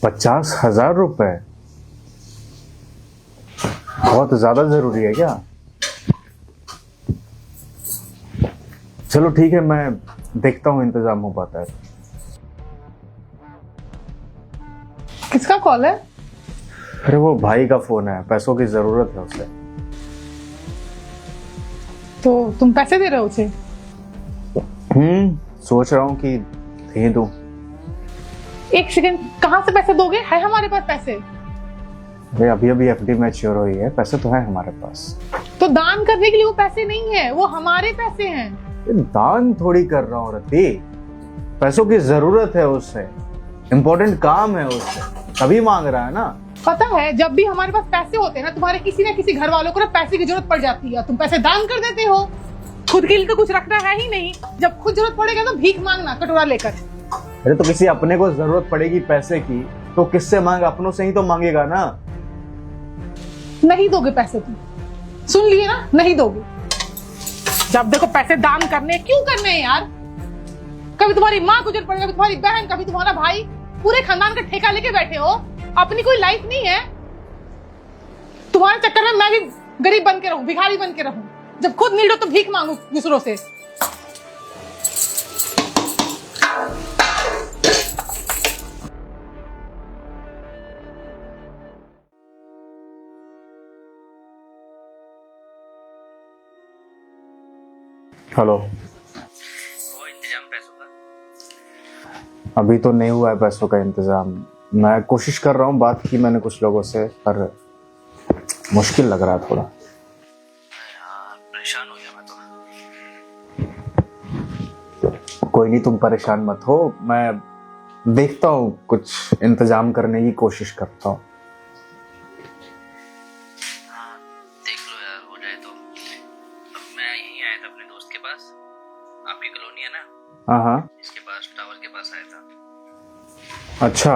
50,000 रुपए बहुत ज्यादा जरूरी है क्या? चलो ठीक है, मैं देखता हूँ इंतजाम हो पाता है। किसका कॉल है? अरे वो भाई का फोन है, पैसों की जरूरत है उसे। तो तुम पैसे दे रहे हो उसे? सोच रहा हूँ कि दे दूं। एक सेकंड, कहाँ से पैसे दोगे? है हमारे पास पैसे। अरे अभी अभी एफडी मैच्योर हुई है, पैसे तो है हमारे पास। तो दान करने के लिए वो पैसे नहीं है, वो हमारे पैसे हैं। दान थोड़ी कर रहा हूँ रति, पैसों की जरूरत है उसे, इम्पोर्टेंट काम है उसे, तभी मांग रहा है ना। पता है, जब भी हमारे पास पैसे होते हैं ना, तुम्हारे किसी न किसी घर वालों को ना पैसे की जरूरत पड़ जाती है, तुम पैसे दान कर देते हो। खुद के लिए तो कुछ रखना है ही नहीं, जब खुद जरूरत पड़ेगा तो भीख मांगना कटोरा लेकर। अरे तो किसी अपने को जरूरत पड़ेगी पैसे की तो किससे मांग, अपनों से ही तो मांगेगा ना। नहीं दोगे पैसे तुम, सुन लिए ना, नहीं दोगे। जब देखो पैसे दान करने, क्यों करने हैं यार? कभी तुम्हारी माँ को जरूरत पड़ेगा, कभी तुम्हारी बहन, कभी तुम्हारा भाई, पूरे खानदान का ठेका लेके बैठे हो। अपनी कोई लाइफ नहीं है। तुम्हारे चक्कर में मैं भी गरीब बन के रहूं, भिखारी बन के रहूं। जब खुद नीड हो तो भीख मांगू दूसरों से। हेलो। वो इंतजाम पैसों का अभी तो नहीं हुआ है पैसों का इंतजाम। मैं कोशिश कर रहा हूँ, बात की मैंने कुछ लोगों से, पर मुश्किल लग रहा है थोड़ा। यार परेशान हो गया मैं तो। कोई नहीं, तुम परेशान मत हो, मैं देखता हूँ, कुछ इंतजाम करने की कोशिश करता हूँ। हाँ देख लो यार, हो जाए तो। अब मैं यहीं आया था अपने दोस्त के पास, आपकी कॉलोनी है ना, हाँ हाँ, इसके पास, टावर के पास आया था। अच्छा।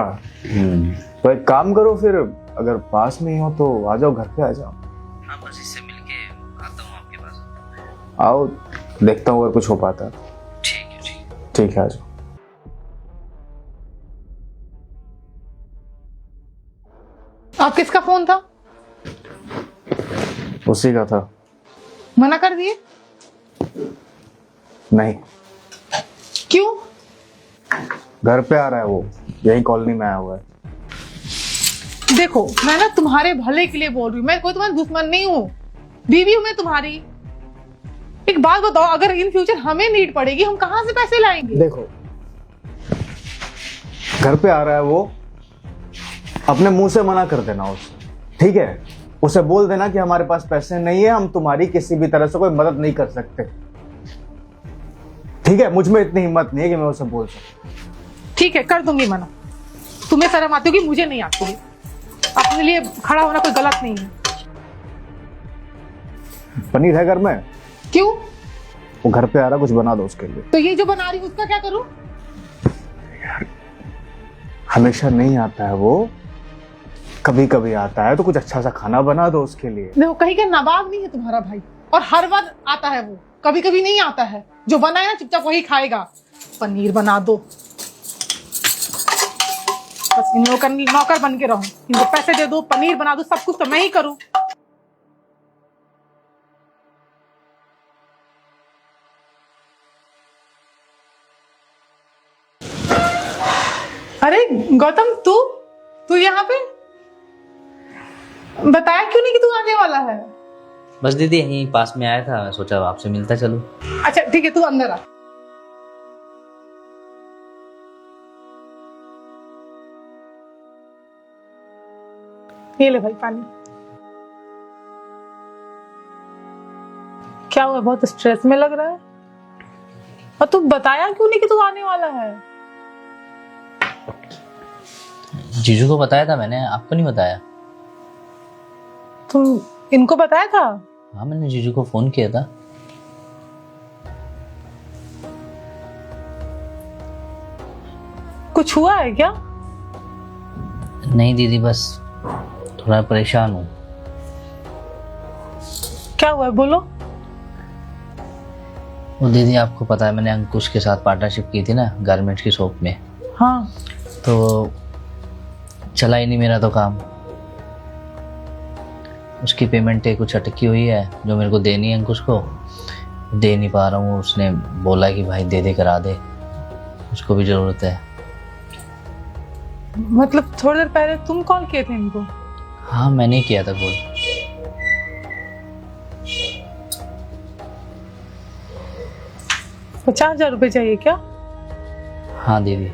तो एक काम करो फिर, अगर पास में ही हो तो आ जाओ, घर पे आ जाओ। हाँ बस इससे मिलके आता हूँ आपके पास। आओ, देखता हूँ अगर कुछ हो पाता है। ठीक है ठीक है। ठीक है, आ जाओ। आप किसका फोन था? उसी का था। मना कर दिए? नहीं, क्यों? घर पे आ रहा है वो, यही कॉलोनी में आया हुआ है। देखो, मैं ना तुम्हारे भले के लिए बोल रही हूँ, मैं कोई तुम्हारी दुश्मन नहीं हूँ, बीवी हूँ मैं तुम्हारी। एक बात बताओ, अगर इन फ्यूचर हमें नीड पड़ेगी, हम कहाँ से पैसे लाएंगे? देखो, घर पे आ रहा है वो, अपने मुंह से मना कर देना उसे, ठीक है? उसे बोल देना कि हमारे पास पैसे नहीं है, हम तुम्हारी किसी भी तरह से कोई मदद नहीं कर सकते, ठीक है? मुझ में इतनी हिम्मत नहीं है कि मैं उसे बोल सकूं। ठीक है, कर दूंगी मना। तुम्हें शर्म आती होगी, मुझे नहीं आती है। अपने लिए खड़ा होना कोई गलत नहीं है। पनीर है घर में? क्यों? वो घर पे आ रहा, कुछ बना दो उसके लिए। तो ये जो बना रही हूँ उसका क्या करूं? हमेशा नहीं आता है वो, कभी कभी आता है, तो कुछ अच्छा सा खाना बना दो उसके लिए। देखो, कहीं का नवाब नहीं है तुम्हारा भाई, और हर बार आता है वो, कभी कभी नहीं आता है। जो बनाए ना चुपचाप वही खाएगा। पनीर बना दो, बस नौकर बन के रहूं, इनको पैसे दे दो, पनीर बना दो, सब कुछ तो मैं ही करूं। अरे गौतम, तू यहाँ पे? बताया क्यों नहीं कि तू आने वाला है? बस दीदी यहीं पास में आया था, सोचा आपसे मिलता चलूं। अच्छा ठीक है, तू अंदर आ। ये ले भाई पानी। क्या हुआ, बहुत स्ट्रेस में लग रहा है? और तू बताया क्यों नहीं कि तू आने वाला है? जीजू को बताया था मैंने, आपको नहीं बताया? तुम इनको बताया था? हाँ मैंने जीजू को फोन किया था। कुछ हुआ है क्या? नहीं दीदी, बस थोड़ा परेशान हूँ। क्या हुआ है, बोलो। वो दीदी आपको पता है, मैंने अंकुश के साथ पार्टनरशिप की थी ना गारमेंट्स की शॉप में। हाँ। तो चला ही नहीं मेरा तो काम। उसकी पेमेंट कुछ अटकी हुई है जो मेरे को देनी है अंकुश को, दे नहीं पा रहा हूँ। उसने बोला कि भाई दे करा दे, उसको भी जरूरत है। मतलब थोड़ी देर पहले तुम कॉल किए थे इनको? हाँ मैंने ही किया था कॉल। 50,000 रुपए चाहिए क्या? हाँ दीदी,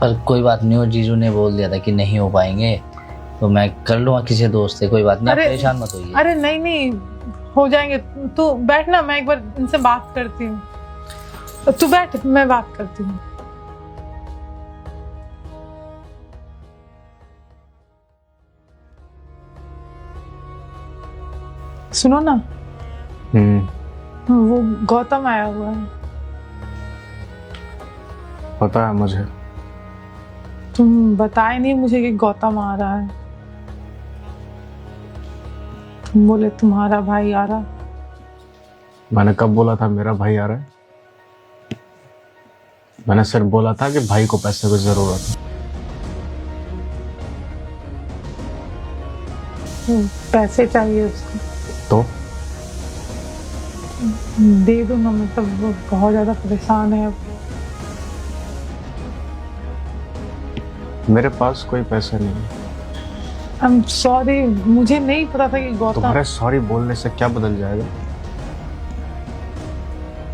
पर कोई बात नहीं, वो जीजू ने बोल दिया था कि नहीं हो पाएंगे, तो मैं कर लूँगा किसी दोस्त से, कोई बात नहीं, आप परेशान मत होइए। अरे नहीं नहीं, हो जाएंगे। तू बैठ ना, मैं एक बार इनसे बात करती हूँ। तू बैठ, मैं बात करती हूँ। सुनो ना, वो गौतम आया हुआ है। पता है मुझे। तुम बताए नहीं मुझे कि गौतम आ रहा है। तुम बोले तुम्हारा भाई आ रहा। मैंने कब बोला था मेरा भाई आ रहा है? मैंने सिर्फ बोला था कि भाई को पैसे की जरूरत है। पैसे चाहिए उसको तो दे दो ना, मतलब वो बहुत ज्यादा परेशान है। मेरे पास कोई पैसे नहीं है। आई एम सॉरी, मुझे नहीं पता था कि गौतम। तुम्हारे सॉरी बोलने से क्या बदल जाएगा?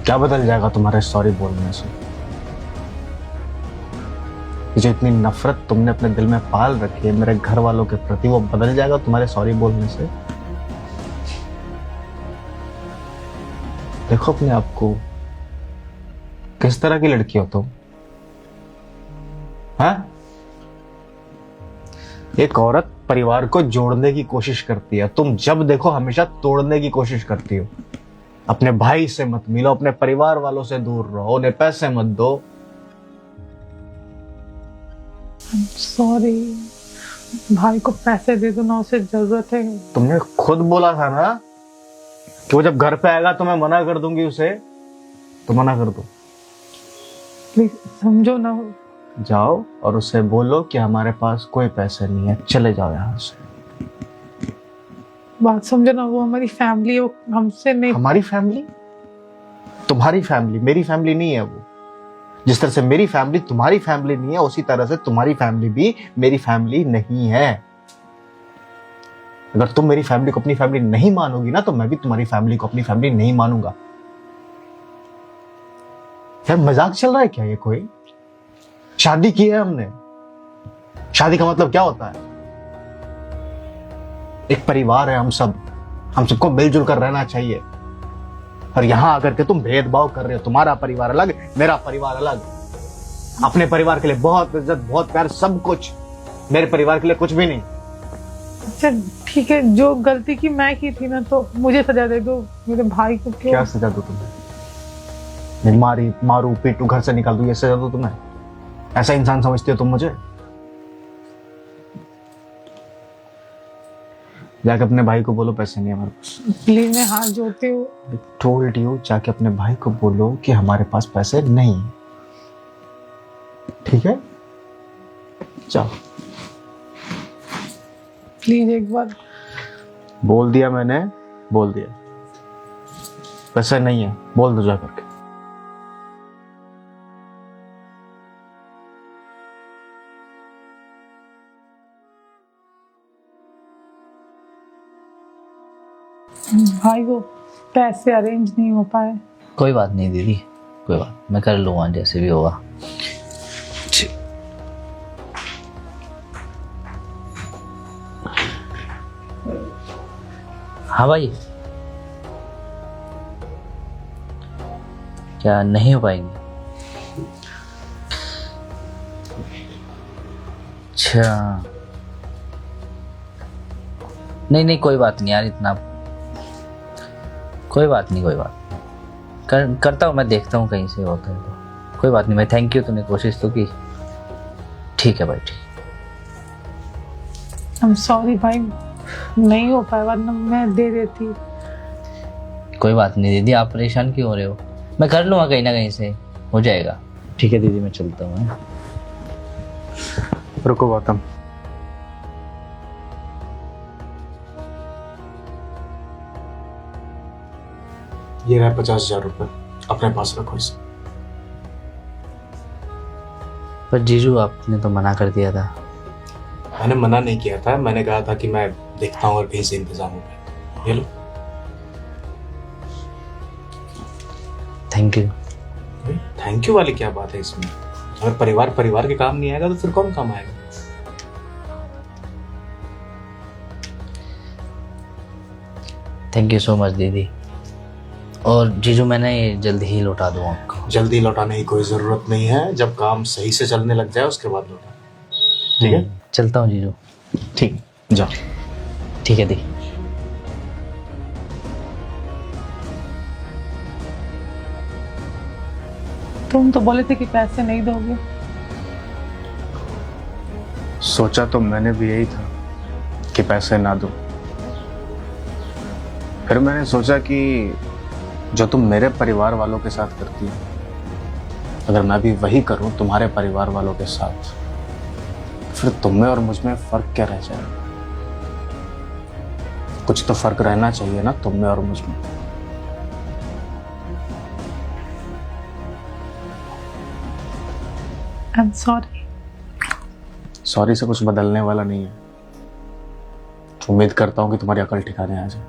क्या बदल जाएगा तुम्हारे सॉरी बोलने से? जो इतनी नफरत तुमने अपने दिल में पाल रखी है मेरे घर वालों के प्रति, वो बदल जाएगा तुम्हारे सॉरी बोलने से? देखो अपने आप को, किस तरह की लड़की हो तुम? हाँ? एक औरत परिवार को जोड़ने की कोशिश करती है, तुम जब देखो हमेशा तोड़ने की कोशिश करती हो। अपने भाई से मत मिलो, अपने परिवार वालों से दूर रहो, उन्हें पैसे मत दो। सॉरी, भाई को पैसे दे दो ना, उसे जरूरत है। तुमने खुद बोला था ना कि वो जब घर पे आएगा तो मैं मना कर दूंगी उसे, तो मना कर दो। प्लीज समझो ना। जाओ और उसे बोलो कि हमारे पास कोई पैसे नहीं है, चले जाओ यहाँ से। बात समझो ना, वो हमारी फैमिली है, वो हमसे नहीं। हमारी फैमिली? तुम्हारी फैमिली मेरी फैमिली नहीं है वो। जिस तरह से मेरी फैमिली तुम्हारी फैमिली नहीं है, उसी तरह से तुम्हारी फैमिली भी मेरी फैमिली नहीं है। अगर तुम मेरी फैमिली को अपनी फैमिली नहीं मानोगी ना, तो मैं भी तुम्हारी फैमिली को अपनी फैमिली नहीं मानूंगा। यार मजाक चल रहा है क्या ये कोई? शादी की है हमने। शादी का मतलब क्या होता है? एक परिवार है हम सबको मिलजुल कर रहना चाहिए। और यहां आकर के तुम भेदभाव कर रहे हो, तुम्हारा परिवार अलग, मेरा परिवार अलग। अपने परिवार के लिए बहुत इज्जत, बहुत प्यार, सब कुछ। मेरे परिवार के लिए कुछ भी नहीं। अच्छा ठीक है, जो गलती की मैं की थी ना, तो मुझे सजा दे दो। मेरे भाई को क्यों? क्या सजा दो तुम्हें? मैं मारू पीटू, घर से निकाल दूं, ये सजा दो तुम्हें? ऐसा इंसान समझते हो तुम मुझे? जाके अपने भाई को बोलो पैसे नहीं है हमारे पास। प्लीज, मैं हाथ जोड़ती हूँ। टोल्ड यू, जाके अपने भाई को बोलो कि हमारे पास पैसे नहीं है। ठीक है, जाओ। प्लीज एक बार। बोल दिया मैंने, बोल दिया। पैसे नहीं है, बोल दो जा करके। भाई को पैसे अरेंज नहीं हो पाए। कोई बात नहीं दीदी, कोई बात, मैं कर लूँगा जैसे भी होगा। हाँ भाई, क्या नहीं हो पाएंगे? अच्छा, नहीं कोई बात नहीं यार, इतना कोई बात नहीं, कोई बात करता हूँ मैं, देखता हूँ कहीं से होता है तो। कोई बात नहीं, मैं थैंक यू, तूने कोशिश तो की। ठीक है भाई, ठीक। I'm sorry भाई, नहीं हो पाया, वरना मैं दे देती। कोई बात नहीं दीदी, आप परेशान क्यों हो रहे हो? मैं कर लूँगा कहीं ना कहीं से, हो जाएगा। ठीक है दीदी, मैं चलता हूँ। रुको गौतम, ये रहा 50,000 रुपए, अपने पास रखो इसे। पर जीजू आपने तो मना कर दिया था। मैंने मना नहीं किया था, मैंने कहा था कि मैं देखता हूँ और कहीं से इंतजाम हो गया। ये लो। Thank you. थैंक यू वाली क्या बात है इसमें? अगर परिवार परिवार के काम नहीं आएगा तो फिर कौन काम आएगा? थैंक यू सो मच दीदी। और जीजू मैंने ये जल्दी ही लौटा दूंगा आपको। जल्दी लौटाने की कोई जरूरत नहीं है, जब काम सही से चलने लग जाए उसके बाद लौटा। ठीक है? चलता हूँ जीजू। ठीक, जाओ। ठीक है दी। तुम तो बोले थे कि पैसे नहीं दोगे। सोचा तो मैंने भी यही था कि पैसे ना दो, फिर मैंने सोचा कि जो तुम मेरे परिवार वालों के साथ करती हो, अगर मैं भी वही करूं तुम्हारे परिवार वालों के साथ, फिर तुम में और मुझ में फर्क क्या रह जाएगा? कुछ तो फर्क रहना चाहिए ना तुम में और मुझ में। I am sorry. सॉरी से कुछ बदलने वाला नहीं है। उम्मीद करता हूं कि तुम्हारी अकल ठिकाने आ जाए।